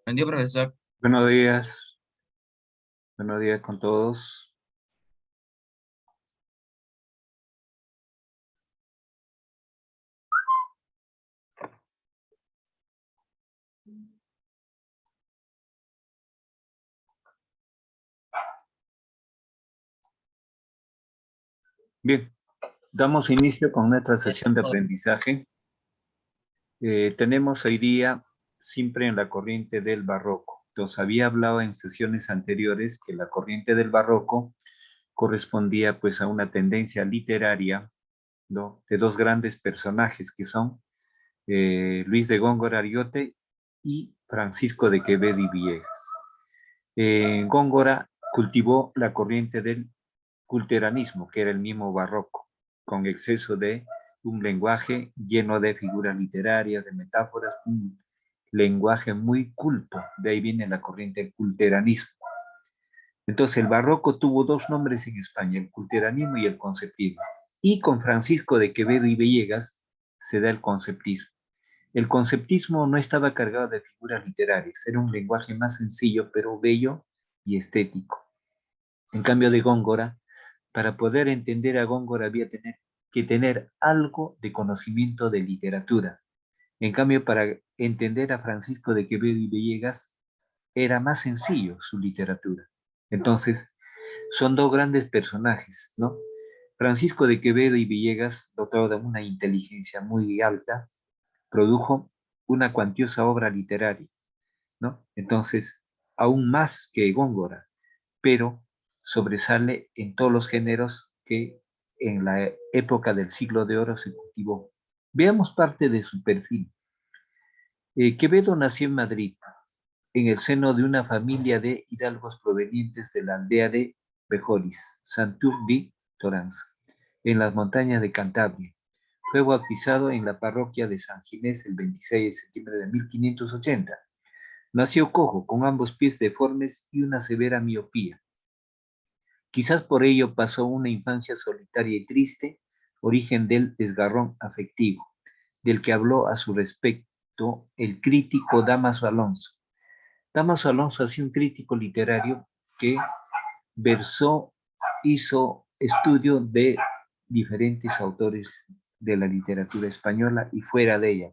Buen día, profesor. Buenos días con todos. Bien, damos inicio con nuestra sesión de aprendizaje. Tenemos hoy día siempre en la corriente del barroco. Os había hablado en sesiones anteriores que la corriente del barroco correspondía pues a una tendencia literaria, ¿no?, de dos grandes personajes que son Luis de Góngora Ariote y Francisco de Quevedo y Villegas. Góngora cultivó la corriente del culteranismo, que era el mismo barroco, con exceso de un lenguaje lleno de figuras literarias, de metáforas, un lenguaje muy culto. De ahí viene la corriente del culteranismo. Entonces, el barroco tuvo dos nombres en España, el culteranismo y el conceptismo. Y con Francisco de Quevedo y Villegas se da el conceptismo. El conceptismo no estaba cargado de figuras literarias, era un lenguaje más sencillo, pero bello y estético. En cambio de Góngora, para poder entender a Góngora había que tener algo de conocimiento de literatura. En cambio, para entender a Francisco de Quevedo y Villegas, era más sencillo su literatura. Entonces, son dos grandes personajes, ¿no? Francisco de Quevedo y Villegas, dotado de una inteligencia muy alta, produjo una cuantiosa obra literaria, ¿no? Entonces, aún más que Góngora, pero sobresale en todos los géneros que en la época del siglo de oro se cultivó. Veamos parte de su perfil. Quevedo nació en Madrid, en el seno de una familia de hidalgos provenientes de la aldea de Bejoris, Santurce Torans, en las montañas de Cantabria. Fue bautizado en la parroquia de San Ginés el 26 de septiembre de 1580. Nació cojo, con ambos pies deformes y una severa miopía. Quizás por ello pasó una infancia solitaria y triste, origen del desgarrón afectivo, del que habló a su respecto el crítico Dámaso Alonso. Dámaso Alonso ha sido un crítico literario que hizo estudio de diferentes autores de la literatura española y fuera de ella.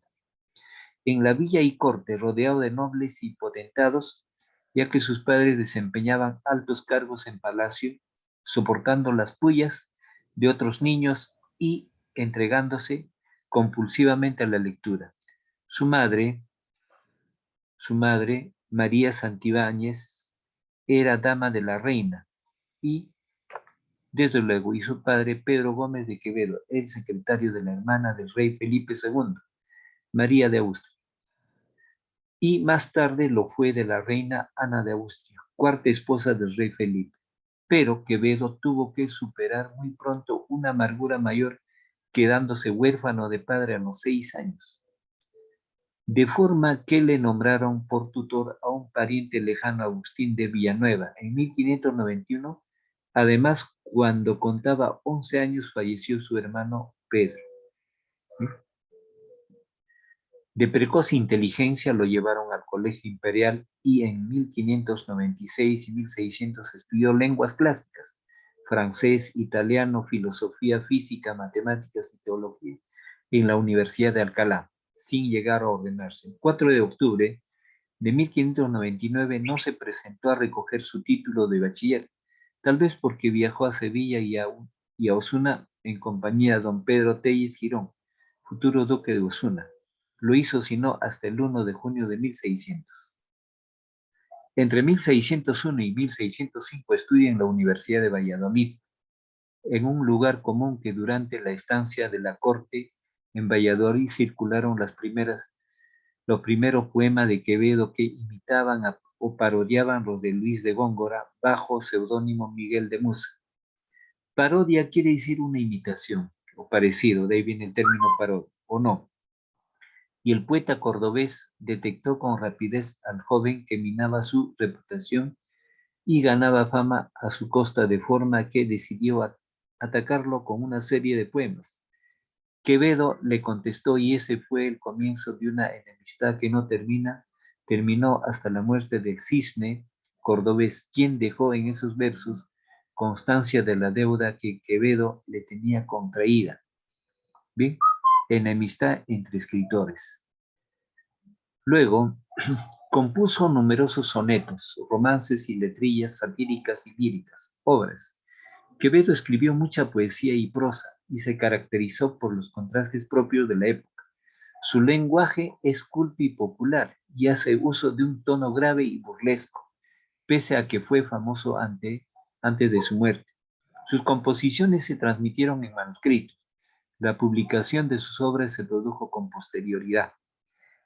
En la villa y corte, rodeado de nobles y potentados, ya que sus padres desempeñaban altos cargos en palacio, soportando las pullas de otros niños y entregándose compulsivamente a la lectura. Su madre, María Santibáñez, era dama de la reina y, desde luego, y su padre, Pedro Gómez de Quevedo, el secretario de la hermana del rey Felipe II, María de Austria. Y más tarde lo fue de la reina Ana de Austria, cuarta esposa del rey Felipe. Pero Quevedo tuvo que superar muy pronto una amargura mayor, quedándose huérfano de padre a los 6 años. De forma que le nombraron por tutor a un pariente lejano, Agustín de Villanueva, en 1591. Además, cuando contaba 11 años, falleció su hermano Pedro. De precoz inteligencia lo llevaron al Colegio Imperial y en 1596 y 1600 estudió lenguas clásicas, francés, italiano, filosofía, física, matemáticas y teología en la Universidad de Alcalá, sin llegar a ordenarse. El 4 de octubre de 1599 no se presentó a recoger su título de bachiller, tal vez porque viajó a Sevilla y a Osuna en compañía de don Pedro Telles Girón, futuro duque de Osuna. Lo hizo sino hasta el 1 de junio de 1600. Entre 1601 y 1605 estudia en la Universidad de Valladolid, en un lugar común que durante la estancia de la corte en Valladolid circularon los primeros poemas de Quevedo que imitaban o parodiaban los de Luis de Góngora bajo seudónimo Miguel de Musa. Parodia quiere decir una imitación o parecido, de ahí viene el término parodia, o no. Y el poeta cordobés detectó con rapidez al joven que minaba su reputación y ganaba fama a su costa, de forma que decidió atacarlo con una serie de poemas. Quevedo le contestó y ese fue el comienzo de una enemistad que no termina terminó hasta la muerte del cisne cordobés, quien dejó en esos versos constancia de la deuda que Quevedo le tenía contraída. Bien, enemistad entre escritores. Luego, compuso numerosos sonetos, romances y letrillas satíricas y líricas, obras. Quevedo escribió mucha poesía y prosa y se caracterizó por los contrastes propios de la época. Su lenguaje es culto y popular y hace uso de un tono grave y burlesco, pese a que fue famoso antes de su muerte. Sus composiciones se transmitieron en manuscrito. La publicación de sus obras se produjo con posterioridad.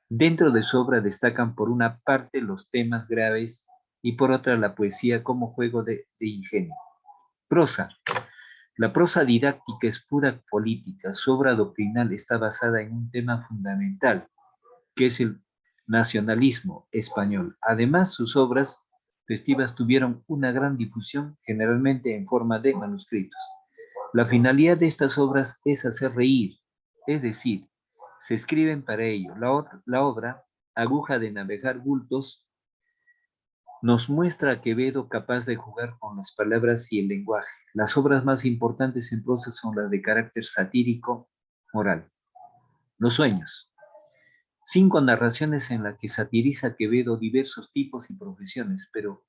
Dentro de su obra destacan por una parte los temas graves y por otra la poesía como juego de ingenio. Prosa. La prosa didáctica es pura política. Su obra doctrinal está basada en un tema fundamental, que es el nacionalismo español. Además, sus obras festivas tuvieron una gran difusión, generalmente en forma de manuscritos. La finalidad de estas obras es hacer reír, es decir, se escriben para ello. La obra, Aguja de navegar bultos, nos muestra a Quevedo capaz de jugar con las palabras y el lenguaje. Las obras más importantes en prosa son las de carácter satírico, moral. Los sueños. 5 narraciones en las que satiriza Quevedo diversos tipos y profesiones, pero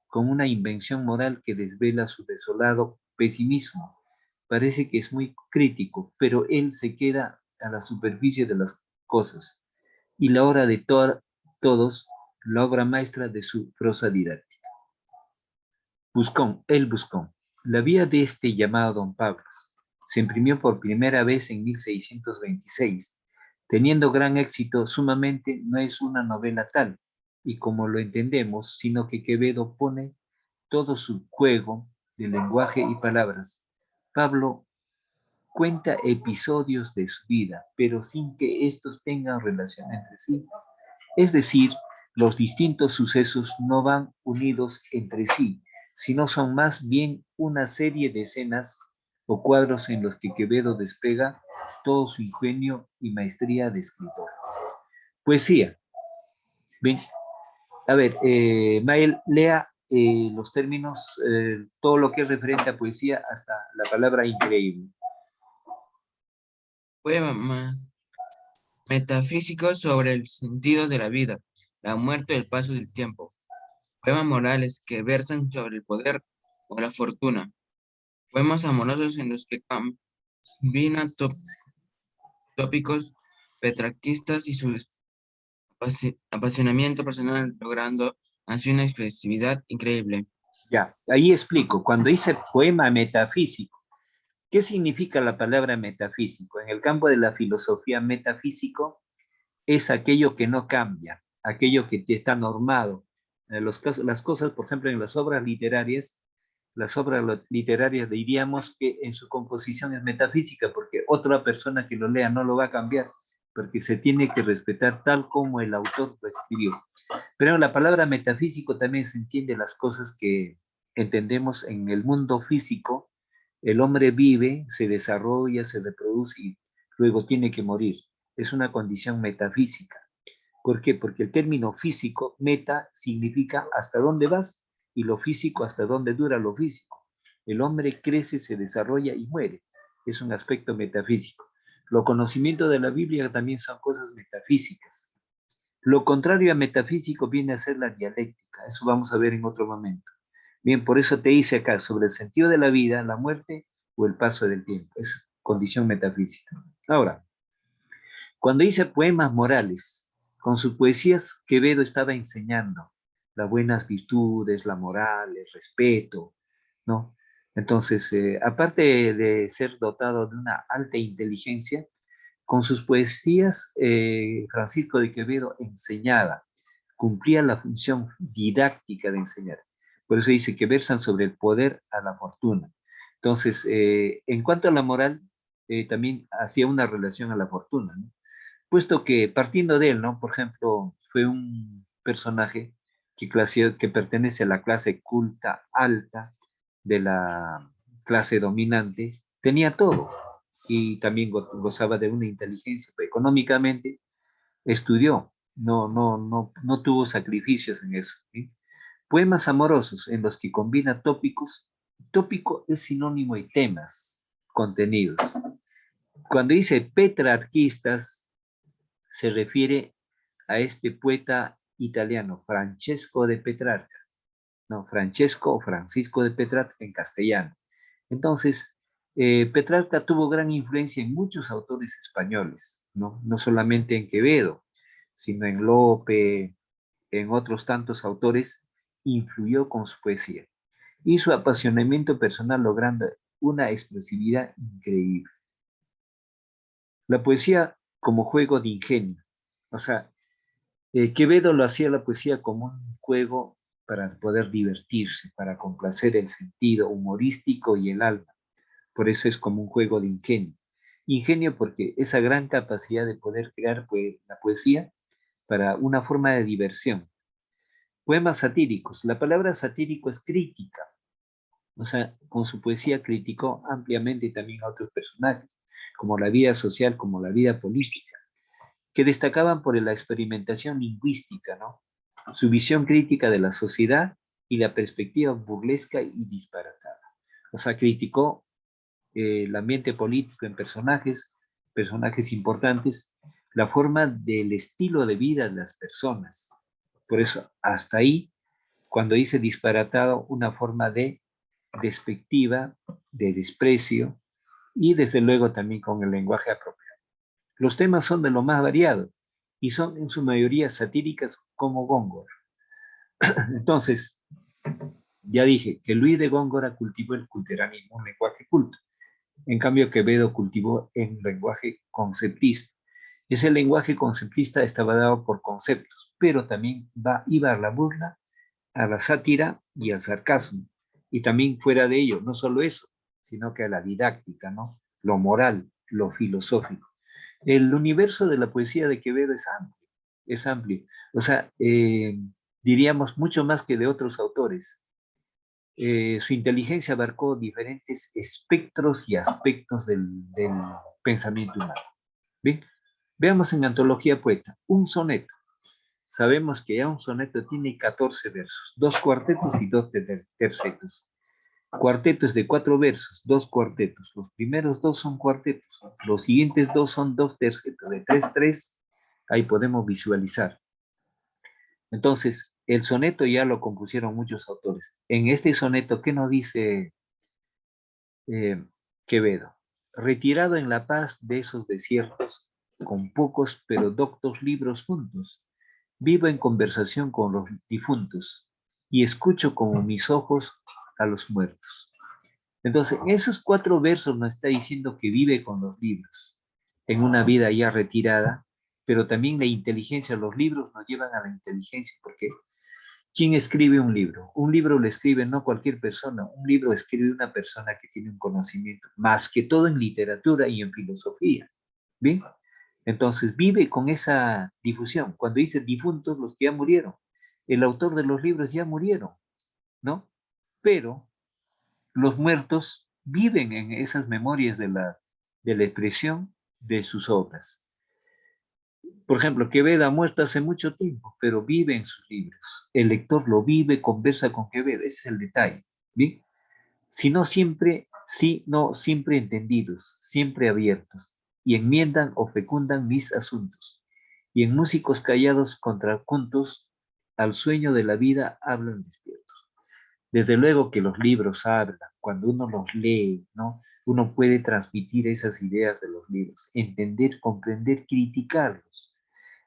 con una invención moral que desvela su desolado pesimismo. Parece que es muy crítico, pero él se queda a la superficie de las cosas. Y la obra de todos, la obra maestra de su prosa didáctica. El Buscón. La vía de este llamado Don Pablo se imprimió por primera vez en 1626. Teniendo gran éxito, sumamente no es una novela tal, y como lo entendemos, sino que Quevedo pone todo su juego de lenguaje y palabras. Pablo cuenta episodios de su vida, pero sin que estos tengan relación entre sí. Es decir, los distintos sucesos no van unidos entre sí, sino son más bien una serie de escenas o cuadros en los que Quevedo despega todo su ingenio y maestría de escritor. Poesía. Bien, a ver, Mael, lea los términos, todo lo que es referente a poesía hasta la palabra increíble. Poema metafísico sobre el sentido de la vida, la muerte y el paso del tiempo. Poemas morales que versan sobre el poder o la fortuna. Poemas amorosos en los que combinan tópicos petrarquistas y su apasionamiento personal, logrando así una expresividad increíble. Ya, ahí explico. Cuando dice poema metafísico, ¿qué significa la palabra metafísico? En el campo de la filosofía, metafísico es aquello que no cambia, aquello que está normado. Las cosas, por ejemplo, en las obras literarias diríamos que en su composición es metafísica, porque otra persona que lo lea no lo va a cambiar, porque se tiene que respetar tal como el autor lo escribió. Pero la palabra metafísico también se entiende las cosas que entendemos en el mundo físico. El hombre vive, se desarrolla, se reproduce y luego tiene que morir. Es una condición metafísica. ¿Por qué? Porque el término físico, meta, significa hasta dónde vas y lo físico, hasta dónde dura lo físico. El hombre crece, se desarrolla y muere. Es un aspecto metafísico. Lo conocimiento de la Biblia también son cosas metafísicas. Lo contrario a metafísico viene a ser la dialéctica. Eso vamos a ver en otro momento. Bien, por eso te dice acá sobre el sentido de la vida, la muerte o el paso del tiempo. Es condición metafísica. Ahora, cuando dice poemas morales, con sus poesías Quevedo estaba enseñando las buenas virtudes, la moral, el respeto, ¿no? Entonces, aparte de ser dotado de una alta inteligencia, con sus poesías Francisco de Quevedo enseñaba, cumplía la función didáctica de enseñar. Por eso dice que versan sobre el poder a la fortuna. Entonces, en cuanto a la moral, también hacía una relación a la fortuna, ¿no? Puesto que partiendo de él, ¿no? Por ejemplo, fue un personaje que pertenece a la clase culta alta de la clase dominante, tenía todo y también gozaba de una inteligencia. Económicamente estudió, no tuvo sacrificios en eso. ¿Sí? Poemas amorosos en los que combina tópicos. Tópico es sinónimo de temas, contenidos. Cuando dice petrarquistas, se refiere a este poeta italiano, Francesco de Petrarca. No, Francesco o Francisco de Petrarca en castellano. Entonces, Petrarca tuvo gran influencia en muchos autores españoles, no solamente en Quevedo, sino en Lope, en otros tantos autores, influyó con su poesía y su apasionamiento personal logrando una expresividad increíble. La poesía como juego de ingenio, o sea, Quevedo lo hacía la poesía como un juego para poder divertirse, para complacer el sentido humorístico y el alma. Por eso es como un juego de ingenio. Ingenio porque esa gran capacidad de poder crear la poesía para una forma de diversión. Poemas satíricos. La palabra satírico es crítica. O sea, con su poesía criticó ampliamente también a otros personajes, como la vida social, como la vida política, que destacaban por la experimentación lingüística, ¿no? Su visión crítica de la sociedad y la perspectiva burlesca y disparatada. O sea, criticó el ambiente político en personajes importantes, la forma del estilo de vida de las personas. Por eso, hasta ahí, cuando dice disparatado, una forma de despectiva, de desprecio, y desde luego también con el lenguaje apropiado. Los temas son de lo más variado y son en su mayoría satíricas como Góngora. Entonces, ya dije que Luis de Góngora cultivó el culteranismo, un lenguaje culto. En cambio, Quevedo cultivó el lenguaje conceptista. Ese lenguaje conceptista estaba dado por conceptos, pero también iba a la burla, a la sátira y al sarcasmo. Y también fuera de ello, no solo eso, sino que a la didáctica, ¿no? Lo moral, lo filosófico. El universo de la poesía de Quevedo es amplio, es amplio. O sea, diríamos mucho más que de otros autores. Su inteligencia abarcó diferentes espectros y aspectos del pensamiento humano. ¿Bien? Veamos en Antología Poeta, un soneto. Sabemos que ya un soneto tiene 14 versos, 2 cuartetos y 2 tercetos. Cuartetos de 4 versos, 2 cuartetos. Los primeros 2 son cuartetos, los siguientes 2 son 2 tercetos, de 3, 3, ahí podemos visualizar. Entonces, el soneto ya lo compusieron muchos autores. En este soneto, ¿qué nos dice Quevedo? Retirado en la paz de esos desiertos, con pocos pero doctos libros juntos, vivo en conversación con los difuntos y escucho como mis ojos a los muertos. Entonces, en esos 4 versos nos está diciendo que vive con los libros, en una vida ya retirada, pero también la inteligencia, los libros nos llevan a la inteligencia, porque ¿quién escribe un libro? Un libro lo escribe no cualquier persona, un libro escribe una persona que tiene un conocimiento, más que todo en literatura y en filosofía. ¿Bien? Entonces vive con esa difusión. Cuando dice difuntos, los que ya murieron, el autor de los libros ya murieron, ¿no? Pero los muertos viven en esas memorias de la expresión de sus obras. Por ejemplo, Quevedo ha muerto hace mucho tiempo, pero vive en sus libros. El lector lo vive, conversa con Quevedo, ese es el detalle. ¿Bien? Si no siempre, sí, no siempre entendidos, siempre abiertos, y enmiendan o fecundan mis asuntos. Y en músicos callados contrapuntos, al sueño de la vida hablan despiertos. Desde luego que los libros hablan, cuando uno los lee, ¿no? Uno puede transmitir esas ideas de los libros, entender, comprender, criticarlos.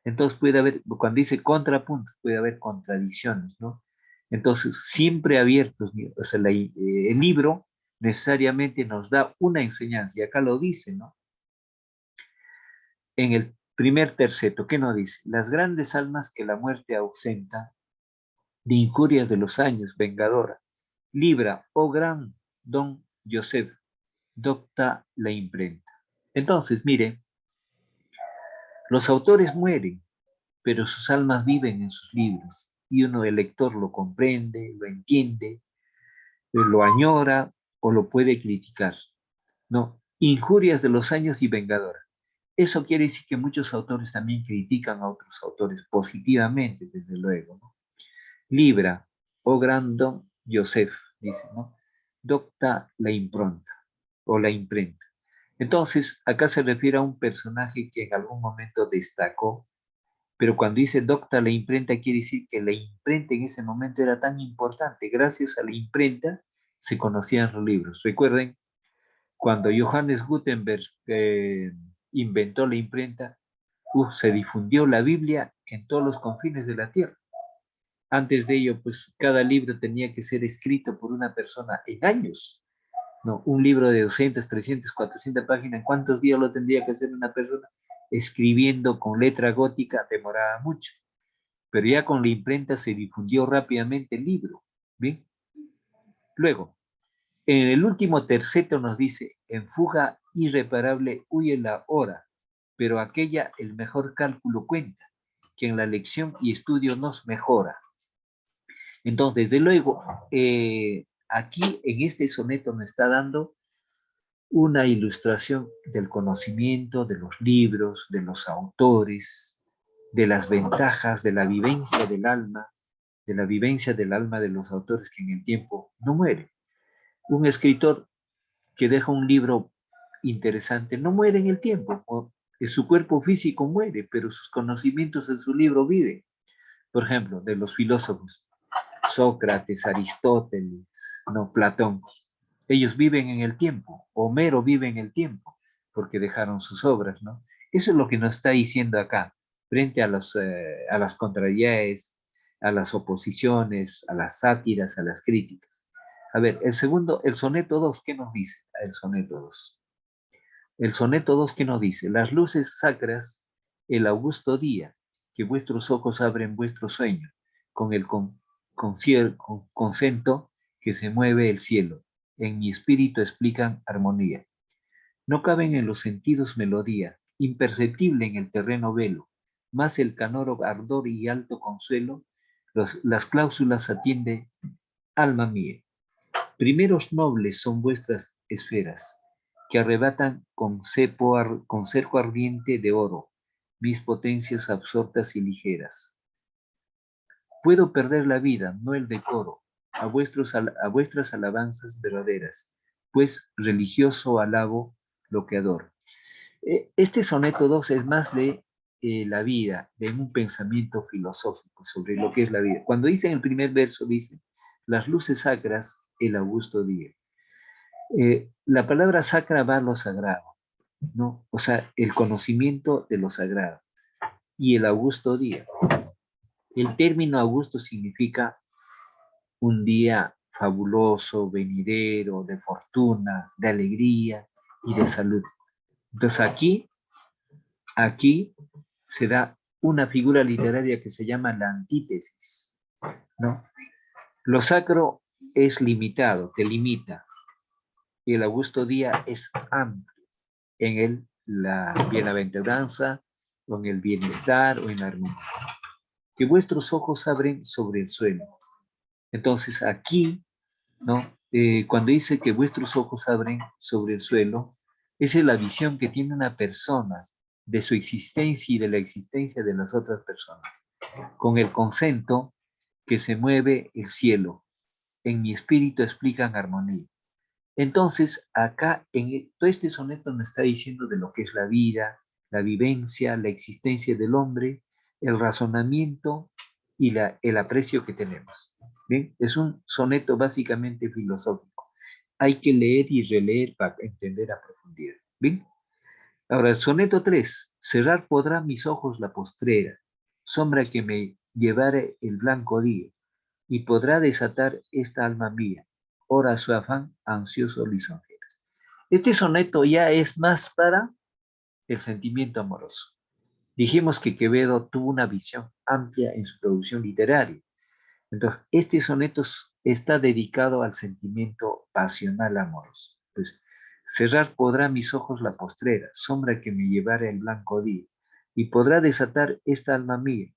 Entonces puede haber, cuando dice contrapuntos, puede haber contradicciones, ¿no? Entonces, siempre abiertos, o sea, el libro necesariamente nos da una enseñanza, y acá lo dice, ¿no? En el primer terceto, ¿qué nos dice? Las grandes almas que la muerte ausenta, de injurias de los años, vengadora, libra, oh gran don Joseph, docta la imprenta. Entonces, mire, los autores mueren, pero sus almas viven en sus libros, y uno, el lector, lo comprende, lo entiende, lo añora o lo puede criticar. No, injurias de los años y vengadora. Eso quiere decir que muchos autores también critican a otros autores positivamente, desde luego, ¿no? Libra, oh gran don Joseph, dice, ¿no? Docta la impronta o la imprenta. Entonces, acá se refiere a un personaje que en algún momento destacó, pero cuando dice docta la imprenta, quiere decir que la imprenta en ese momento era tan importante. Gracias a la imprenta se conocían los libros. Recuerden, cuando Johannes Gutenberg inventó la imprenta, se difundió la Biblia en todos los confines de la tierra. Antes de ello, pues cada libro tenía que ser escrito por una persona en años. No, un libro de 200, 300, 400 páginas, ¿en cuántos días lo tendría que hacer una persona? Escribiendo con letra gótica demoraba mucho, pero ya con la imprenta se difundió rápidamente el libro. ¿Bien? Luego, en el último terceto nos dice, en fuga irreparable huye la hora, pero aquella el mejor cálculo cuenta, que en la lección y estudio nos mejora. Entonces, desde luego, aquí en este soneto nos está dando una ilustración del conocimiento, de los libros, de los autores, de las ventajas, de la vivencia del alma, de la vivencia del alma de los autores que en el tiempo no muere. Un escritor que deja un libro interesante no muere en el tiempo, o su cuerpo físico muere, pero sus conocimientos en su libro viven. Por ejemplo, de los filósofos, Sócrates, Aristóteles, no, Platón, ellos viven en el tiempo, Homero vive en el tiempo, porque dejaron sus obras, ¿no? Eso es lo que nos está diciendo acá, frente a las contrariedades, a las oposiciones, a las sátiras, a las críticas. A ver, el segundo, el soneto 2, ¿qué nos dice? El soneto 2. El soneto 2, ¿qué nos dice? Las luces sacras, el augusto día, que vuestros ojos abren vuestro sueño, con el concento que se mueve el cielo. En mi espíritu explican armonía. No caben en los sentidos melodía, imperceptible en el terreno velo, más el canoro ardor y alto consuelo, las cláusulas atiende, alma mía. Primeros nobles son vuestras esferas, que arrebatan con cerco ardiente de oro, mis potencias absortas y ligeras. Puedo perder la vida, no el decoro, a vuestras alabanzas verdaderas, pues religioso alabo lo que adoro. Este soneto 2 es más de la vida, de un pensamiento filosófico sobre lo que es la vida. Cuando dice en el primer verso, dice, las luces sacras, el augusto día. La palabra sacra va a lo sagrado, ¿no? O sea, el conocimiento de lo sagrado. Y el augusto día. El término augusto significa un día fabuloso, venidero, de fortuna, de alegría y de salud. Entonces aquí se da una figura literaria que se llama la antítesis, ¿no? Lo sacro es limitado, te limita, y el augusto día es amplio en la bienaventuranza, o en el bienestar, o en la armonía. Que vuestros ojos abren sobre el suelo. Entonces aquí, ¿no? Cuando dice que vuestros ojos abren sobre el suelo, esa es la visión que tiene una persona de su existencia y de la existencia de las otras personas, con el consento que se mueve el cielo. En mi espíritu explican armonía. Entonces, acá, todo este soneto nos está diciendo de lo que es la vida, la vivencia, la existencia del hombre, el razonamiento y el aprecio que tenemos. ¿Bien? Es un soneto básicamente filosófico. Hay que leer y releer para entender a profundidad. ¿Bien? Ahora, el soneto 3. Cerrar podrá mis ojos la postrera, sombra que me llevare el blanco día, y podrá desatar esta alma mía, ora su afán ansioso lisonjero. Este soneto ya es más para el sentimiento amoroso. Dijimos que Quevedo tuvo una visión amplia en su producción literaria. Entonces, este soneto está dedicado al sentimiento pasional amoroso. Pues, cerrar podrá mis ojos la postrera, sombra que me llevara el blanco día, y podrá desatar esta alma mía,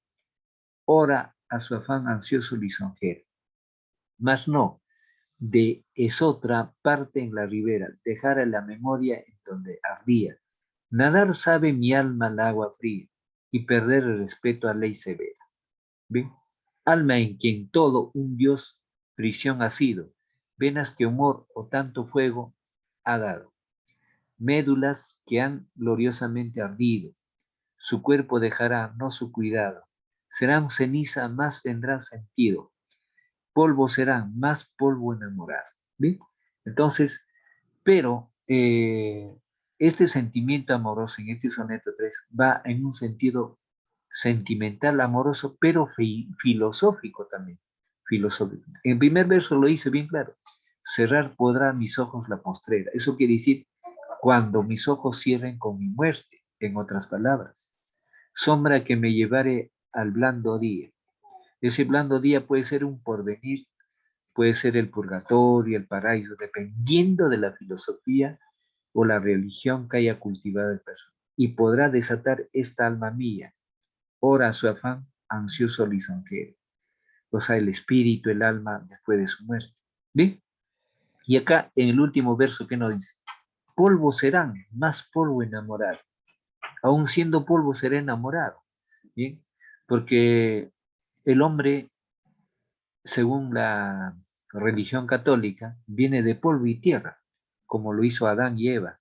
ora a su afán ansioso lisonjero. Mas no, de esotra parte en la ribera, dejara la memoria en donde ardía, Nadar sabe mi alma al agua fría y perder el respeto a ley severa. ¿Ven? Alma en quien todo un Dios prisión ha sido, venas que humor o tanto fuego ha dado, médulas que han gloriosamente ardido, su cuerpo dejará, no su cuidado, serán ceniza, más tendrán sentido, polvo serán, más polvo enamorado. ¿Bien? Entonces, pero este sentimiento amoroso en este soneto 3 va en un sentido sentimental, amoroso, pero filosófico también. Filosófico. En primer verso lo dice bien claro. Cerrar podrá mis ojos la postrera. Eso quiere decir cuando mis ojos cierren con mi muerte, en otras palabras. Sombra que me llevare al blando día. Ese blando día puede ser un porvenir, puede ser el purgatorio, el paraíso, dependiendo de la filosofía o la religión que haya cultivado el personaje. Y podrá desatar esta alma mía, ora su afán, ansioso lisonjero. O sea, el espíritu, el alma, después de su muerte. ¿Bien? Y acá, en el último verso, ¿qué nos dice? Polvo serán, más polvo enamorado. Aún siendo polvo será enamorado. ¿Bien? Porque el hombre, según la religión católica, viene de polvo y tierra, como lo hizo Adán y Eva.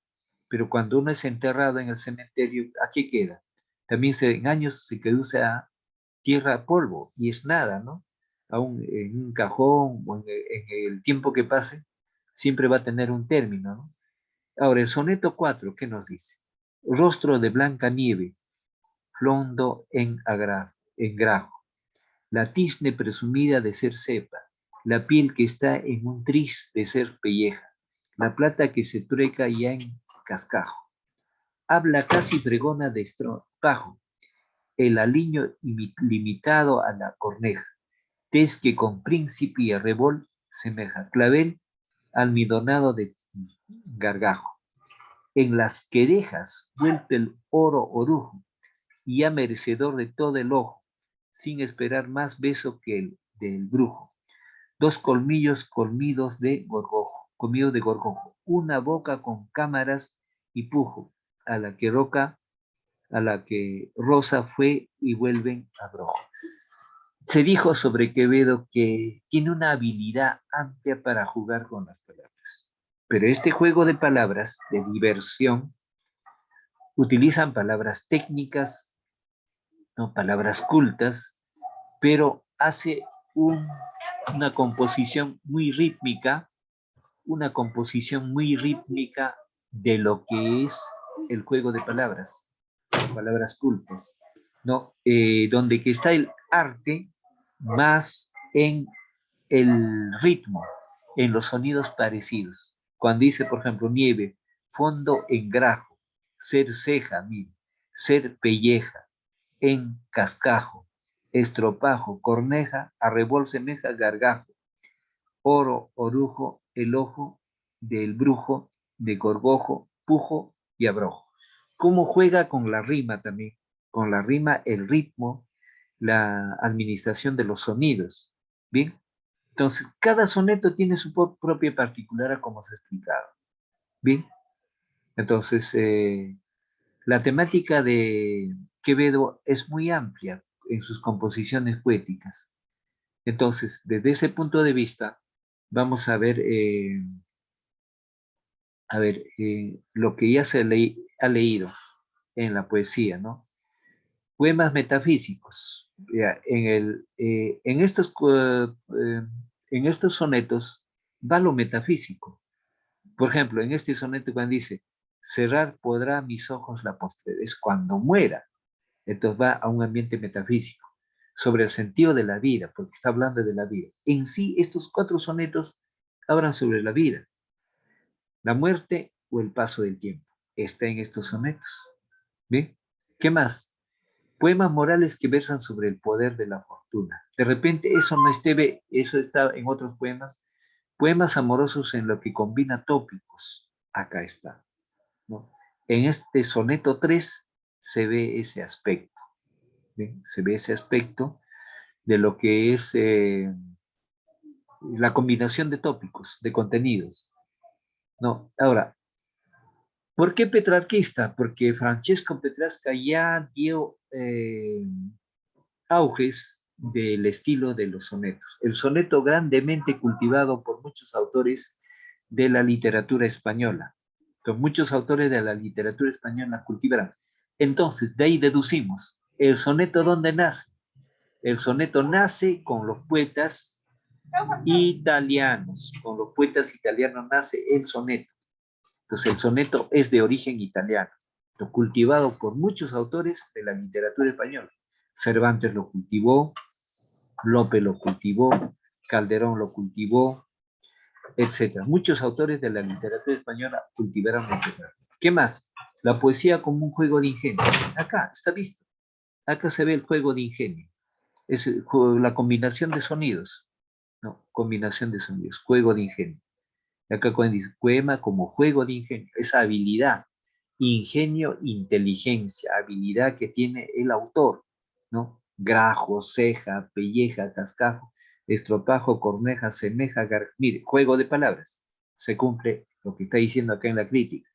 Pero cuando uno es enterrado en el cementerio, ¿a qué queda? También en años se reduce a tierra, polvo, y es nada, ¿no? Aún en un cajón o en el tiempo que pase, siempre va a tener un término, ¿no? Ahora, el soneto 4, ¿qué nos dice? Rostro de blanca nieve, flondo en grajo, la tizne presumida de ser cepa, la piel que está en un tris de ser pelleja, la plata que se trueca ya en cascajo. Habla casi pregona de estropajo, el aliño limitado a la corneja, tez que con príncipe y arrebol semeja, clavel almidonado de gargajo. En las querejas vuelve el oro orujo, y ya merecedor de todo el ojo, sin esperar más beso que el del brujo. Dos colmillos comidos de gorgojo, una boca con cámaras y pujo, a la que Rosa fue y vuelven a Brojo. Se dijo sobre Quevedo que tiene una habilidad amplia para jugar con las palabras. Pero este juego de palabras, de diversión, utilizan palabras técnicas, no palabras cultas, pero hace una composición muy rítmica, una composición muy rítmica de lo que es el juego de palabras cultas, ¿no? Donde que está el arte más en el ritmo, en los sonidos parecidos. Cuando dice, por ejemplo, nieve, fondo en grajo, ser ceja, mire, ser pelleja, en cascajo, estropajo, corneja, arrebol semeja, gargajo, oro, orujo, el ojo del brujo, de gorgojo, pujo y abrojo. ¿Cómo juega con la rima también? Con la rima, el ritmo, la administración de los sonidos. ¿Bien? Entonces, cada soneto tiene su propia particular, como se ha explicado. ¿Bien? Entonces, la temática de Quevedo es muy amplia en sus composiciones poéticas. Entonces, desde ese punto de vista, vamos a ver lo que ya ha leído en la poesía, ¿no? Poemas metafísicos. Ya, en estos sonetos va lo metafísico. Por ejemplo, en este soneto cuando dice, cerrar podrá mis ojos la postrera, es cuando muera. Entonces va a un ambiente metafísico, sobre el sentido de la vida, porque está hablando de la vida. En sí, estos 4 sonetos hablan sobre la vida, la muerte o el paso del tiempo. Está en estos sonetos. ¿Bien? ¿Qué más? Poemas morales que versan sobre el poder de la fortuna. De repente eso no esté, eso está en otros poemas. Poemas amorosos en lo que combina tópicos. Acá está, ¿no? En este soneto 3 se ve ese aspecto. ¿Bien? Se ve ese aspecto de lo que es la combinación de tópicos, de contenidos. No, ahora, ¿Por qué petrarquista? Porque Francesco Petrarca ya dio auges del estilo de los sonetos. El soneto grandemente cultivado por muchos autores de la literatura española. Entonces, muchos autores de la literatura española cultivan. Entonces, de ahí deducimos, ¿el soneto dónde nace? El soneto nace con los poetas italianos. Con los poetas italianos nace el soneto. Entonces, el soneto es de origen italiano, cultivado por muchos autores de la literatura española. Cervantes lo cultivó, Lope lo cultivó, Calderón lo cultivó, etc. Muchos autores de la literatura española cultivaron el soneto. ¿Qué más? La poesía como un juego de ingenio. Acá está visto. Acá se ve el juego de ingenio. Es la combinación de sonidos. No, combinación de sonidos, juego de ingenio. Acá cuando dice poema como juego de ingenio, esa habilidad, ingenio, inteligencia, habilidad que tiene el autor, ¿no? Grajo, ceja, pelleja, cascajo, estropajo, corneja, semeja, mire, juego de palabras. Se cumple lo que está diciendo acá en la crítica.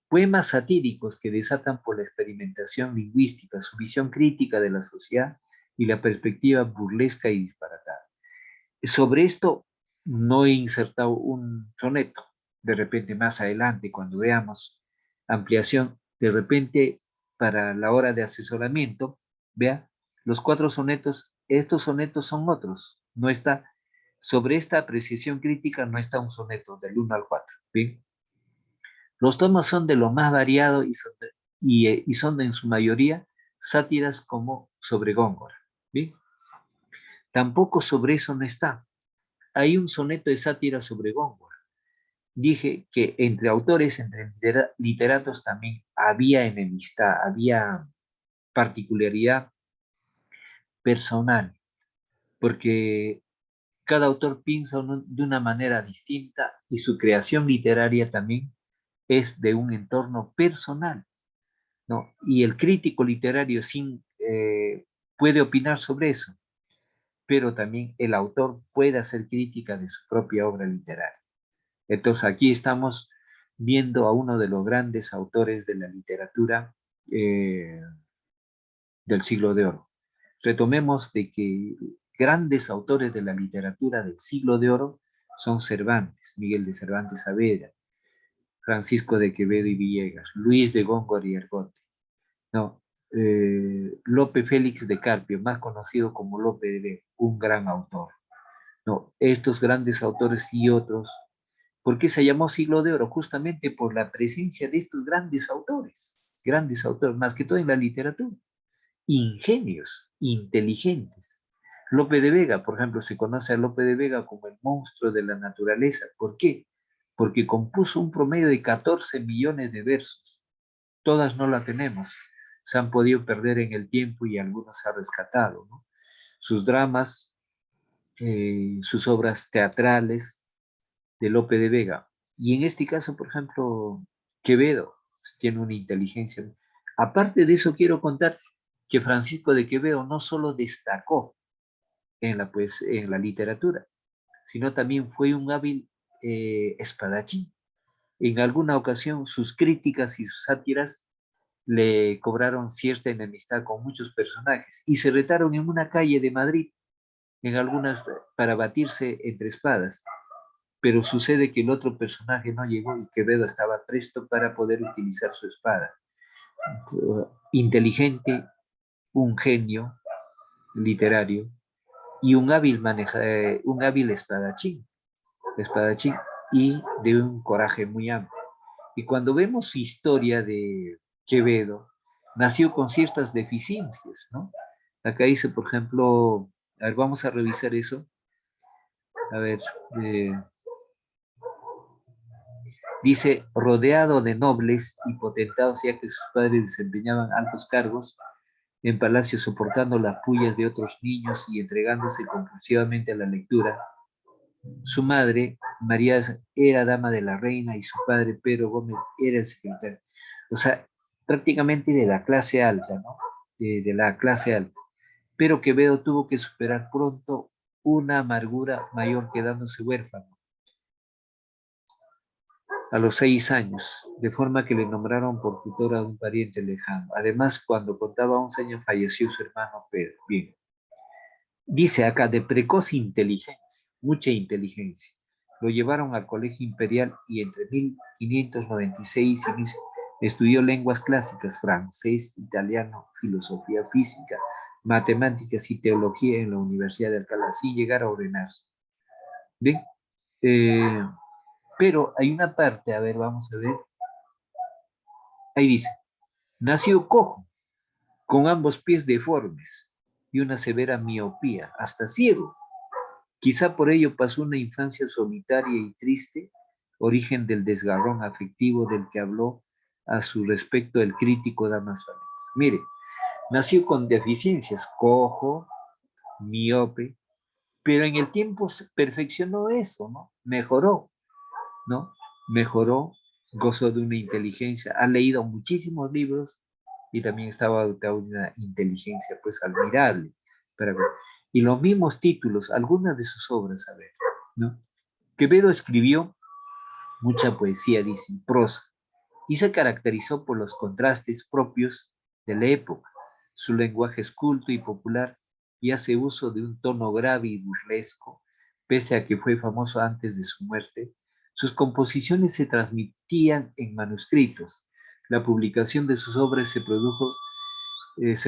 Poemas satíricos que desatan por la experimentación lingüística, su visión crítica de la sociedad y la perspectiva burlesca y disparatada. Sobre esto no he insertado un soneto. De repente más adelante, cuando veamos ampliación, de repente para la hora de asesoramiento, vea, los 4 sonetos, estos sonetos son otros. No está, sobre esta apreciación crítica no está un soneto del 1 al 4. ¿Bien? Los temas son de lo más variado y son en su mayoría sátiras como sobre Góngora. ¿Bien? Tampoco sobre eso no está. Hay un soneto de sátira sobre Góngora. Dije que entre autores, entre literatos también había enemistad, había particularidad personal, porque cada autor piensa de una manera distinta y su creación literaria también es de un entorno personal, ¿no? Y el crítico literario puede opinar sobre eso, pero también el autor puede hacer crítica de su propia obra literaria. Entonces aquí estamos viendo a uno de los grandes autores de la literatura del siglo de oro. Retomemos de que grandes autores de la literatura del siglo de oro son Cervantes, Miguel de Cervantes Saavedra, Francisco de Quevedo y Villegas, Luis de Góngora y Argote, no, Lope Félix de Carpio, más conocido como Lope de Vega, un gran autor. No, estos grandes autores y otros. ¿Por qué se llamó siglo de oro? Justamente por la presencia de estos grandes autores, más que todo en la literatura, ingenios, inteligentes. Lope de Vega, por ejemplo, se conoce a Lope de Vega como el monstruo de la naturaleza. ¿Por qué? Porque compuso un promedio de 14 millones de versos. Todas no la tenemos. Se han podido perder en el tiempo y algunos se han rescatado, ¿no? Sus dramas, sus obras teatrales, de Lope de Vega. Y en este caso, por ejemplo, Quevedo tiene una inteligencia. Aparte de eso, quiero contar que Francisco de Quevedo no solo destacó en la literatura, sino también fue un hábil espadachín. En alguna ocasión, sus críticas y sus sátiras le cobraron cierta enemistad con muchos personajes y se retaron en una calle de Madrid, en algunas para batirse entre espadas. Pero sucede que el otro personaje no llegó y Quevedo estaba presto para poder utilizar su espada. Inteligente, un genio literario y un hábil espadachín y de un coraje muy amplio. Y cuando vemos historia de Quevedo, nació con ciertas deficiencias, ¿no? Acá dice, por ejemplo, a ver, vamos a revisar eso. A ver, dice, rodeado de nobles y potentados, ya que sus padres desempeñaban altos cargos en palacio, soportando las pullas de otros niños y entregándose compulsivamente a la lectura. Su madre, María, era dama de la reina y su padre, Pedro Gómez, era el secretario. O sea, prácticamente de la clase alta, ¿no? De la clase alta. Pero Quevedo tuvo que superar pronto una amargura mayor quedándose huérfano. a los 6 años, de forma que le nombraron por tutor a un pariente lejano. Además, cuando contaba 11 años, falleció su hermano Pedro. Bien, dice acá, de precoz inteligencia, mucha inteligencia. Lo llevaron al Colegio Imperial y entre 1596 y 1000 estudió lenguas clásicas, francés, italiano, filosofía física, matemáticas y teología en la Universidad de Alcalá, sin llegar a ordenarse. Bien, eh, pero hay una parte, a ver, vamos a ver, ahí dice, nació cojo, con ambos pies deformes y una severa miopía, hasta ciego. Quizá por ello pasó una infancia solitaria y triste, origen del desgarrón afectivo del que habló a su respecto el crítico Damaso Alex. Mire, nació con deficiencias, cojo, miope, pero en el tiempo se perfeccionó eso, ¿no? Mejoró, ¿no? Mejoró, gozó de una inteligencia, ha leído muchísimos libros y también estaba dotado de una inteligencia pues admirable. Para ver. Y los mismos títulos, algunas de sus obras, a ver, ¿no? Quevedo escribió mucha poesía, dice, prosa, y se caracterizó por los contrastes propios de la época. Su lenguaje es culto y popular y hace uso de un tono grave y burlesco, pese a que fue famoso antes de su muerte. Sus composiciones se transmitían en manuscritos. La publicación de sus obras se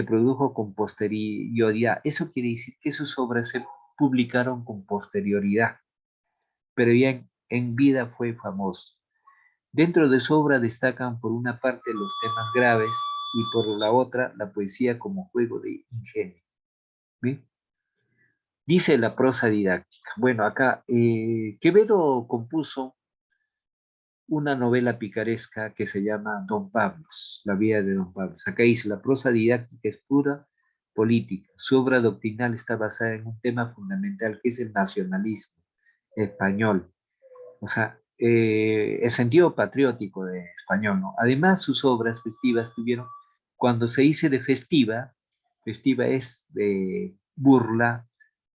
produjo con posterioridad. Eso quiere decir que sus obras se publicaron con posterioridad, pero ya en vida fue famoso. Dentro de su obra destacan por una parte los temas graves y por la otra la poesía como juego de ingenio. ¿Bien? Dice la prosa didáctica. Bueno, acá Quevedo compuso una novela picaresca que se llama Don Pablos, la vida de Don Pablos. Acá dice, la prosa didáctica es pura política. Su obra doctrinal está basada en un tema fundamental que es el nacionalismo español. O sea, el sentido patriótico de español, ¿no? Además, sus obras festivas tuvieron, cuando se dice de festiva, festiva es de burla,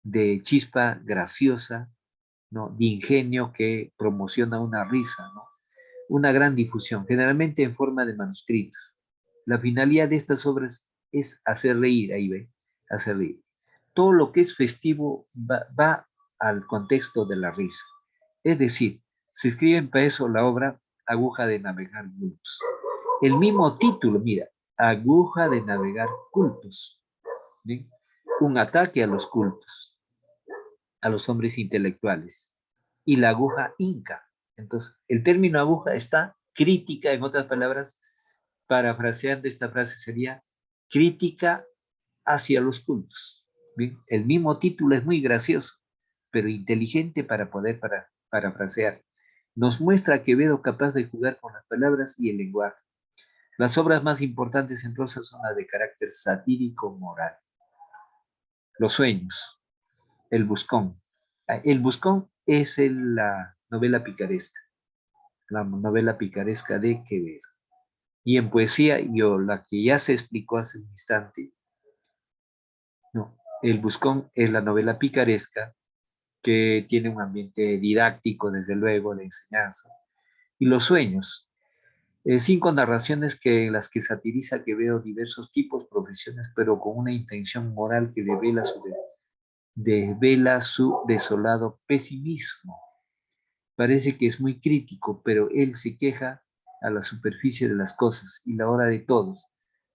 de chispa graciosa, ¿no? De ingenio que promociona una risa, ¿no? Una gran difusión, generalmente en forma de manuscritos. La finalidad de estas obras es hacer reír, ahí ve, hacer reír. Todo lo que es festivo va al contexto de la risa. Es decir, se escribe en peso la obra Aguja de navegar cultos. El mismo título, mira, Aguja de navegar cultos. ¿Bien? Un ataque a los cultos, a los hombres intelectuales. Y la aguja inca. Entonces, el término aguja está crítica, en otras palabras, parafraseando esta frase sería crítica hacia los cultos. ¿Bien? El mismo título es muy gracioso, pero inteligente para poder parafrasear. Nos muestra a Quevedo capaz de jugar con las palabras y el lenguaje. Las obras más importantes en prosa son las de carácter satírico moral. Los sueños, el buscón. El buscón es la novela picaresca, de Quevedo. Y en poesía, yo, la que ya se explicó hace un instante, no, el buscón es la novela picaresca que tiene un ambiente didáctico, desde luego, de enseñanza. Y los sueños, 5 narraciones en las que satiriza Quevedo diversos tipos, profesiones, pero con una intención moral que devela su desolado pesimismo. Parece que es muy crítico, pero él se queja a la superficie de las cosas y la hora de todos,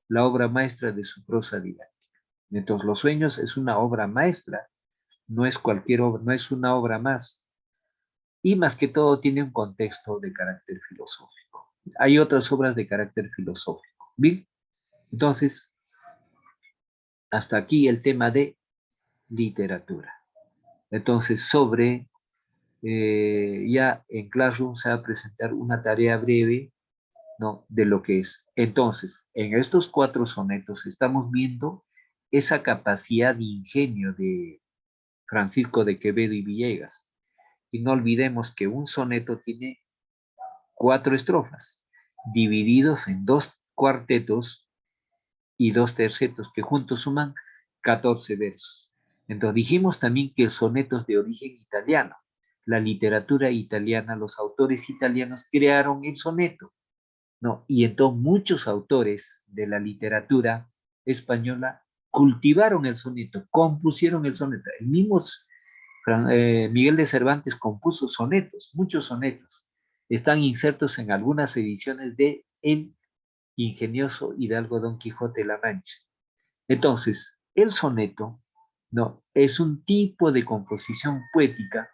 la obra maestra de su prosa didáctica. Entonces, Los sueños es una obra maestra, no es cualquier obra, no es una obra más, y más que todo tiene un contexto de carácter filosófico. Hay otras obras de carácter filosófico. Bien, entonces, hasta aquí el tema de literatura. Entonces, ya en Classroom se va a presentar una tarea breve, ¿no? De lo que es. Entonces, en estos 4 sonetos estamos viendo esa capacidad de ingenio de Francisco de Quevedo y Villegas. Y no olvidemos que un soneto tiene 4 estrofas, divididos en 2 cuartetos y 2 tercetos, que juntos suman 14 versos. Entonces dijimos también que el soneto es de origen italiano. la literatura italiana, los autores italianos crearon el soneto, ¿no? Y entonces muchos autores de la literatura española cultivaron el soneto, compusieron el soneto. El mismo Miguel de Cervantes compuso sonetos, muchos sonetos. Están insertos en algunas ediciones de El ingenioso Hidalgo Don Quijote de la Mancha. Entonces, el soneto, ¿no? Es un tipo de composición poética,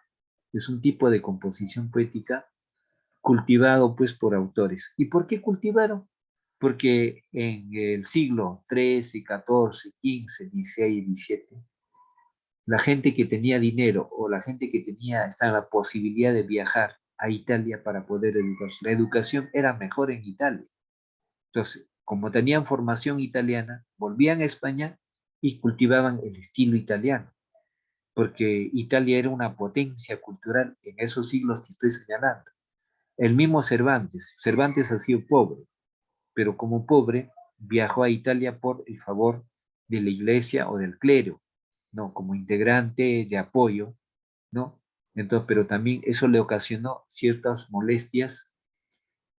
es un tipo de composición poética cultivado pues por autores. ¿Y por qué cultivaron? Porque en el siglo XIII, XIV, XV, XVI y XVII, la gente que tenía dinero o la gente que estaba en la posibilidad de viajar a Italia para poder educarse. La educación era mejor en Italia. Entonces, como tenían formación italiana, volvían a España y cultivaban el estilo italiano, porque Italia era una potencia cultural en esos siglos que estoy señalando. El mismo Cervantes, Cervantes ha sido pobre, pero como pobre viajó a Italia por el favor de la iglesia o del clero, ¿no? Como integrante de apoyo, ¿no? Entonces, pero también eso le ocasionó ciertas molestias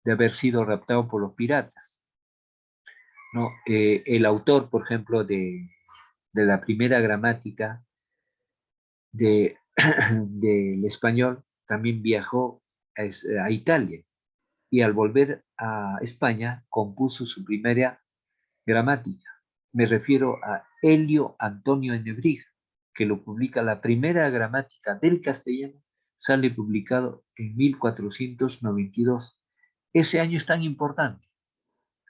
de haber sido raptado por los piratas, ¿no? El autor, por ejemplo, de la primera gramática de, del español también viajó a Italia y al volver a España compuso su primera gramática. Me refiero a Helio Antonio Nebrija, que lo publica la primera gramática del castellano, sale publicado en 1492. Ese año es tan importante.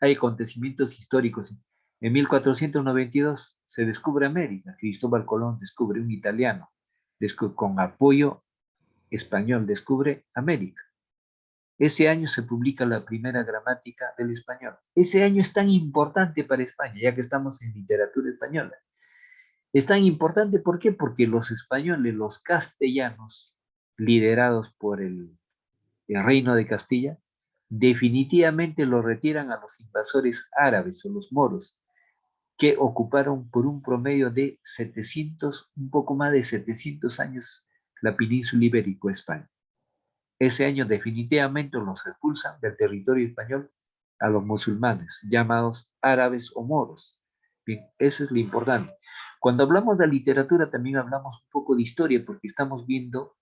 Hay acontecimientos históricos. En 1492 se descubre América. Cristóbal Colón descubre un italiano, con apoyo español, descubre América. Ese año se publica la primera gramática del español. Ese año es tan importante para España, ya que estamos en literatura española. Es tan importante, ¿por qué? Porque los españoles, los castellanos, liderados por el reino de Castilla, definitivamente lo retiran a los invasores árabes o los moros, que ocuparon por un promedio de 700, un poco más de 700 años la península ibérica, España. Ese año definitivamente los expulsan del territorio español a los musulmanes, llamados árabes o moros. Bien, eso es lo importante. Cuando hablamos de literatura también hablamos un poco de historia, porque estamos viendo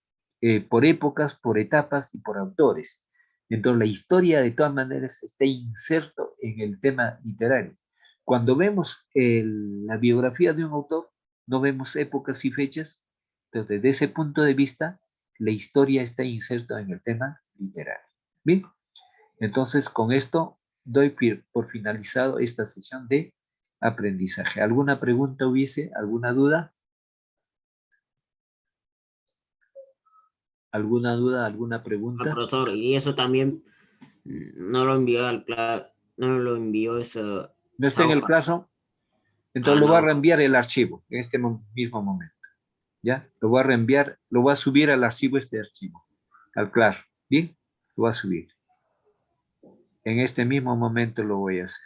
por épocas, por etapas y por autores. Entonces la historia de todas maneras está inserto en el tema literario. Cuando vemos la biografía de un autor, no vemos épocas y fechas. Entonces, desde ese punto de vista, la historia está inserta en el tema literario. Bien, entonces con esto doy por finalizado esta sesión de aprendizaje. ¿Alguna pregunta hubiese? ¿Alguna duda? ¿Alguna duda? ¿Alguna pregunta? Profesor, y eso también no lo envió al clase, no lo envió ¿No está esa en el hoja. plazo? Entonces Ah, lo voy a no. reenviar el archivo en este mismo momento. ¿Ya? Lo voy a reenviar, lo voy a subir al archivo, este archivo, al claro. ¿Bien? Lo voy a subir. En este mismo momento lo voy a hacer.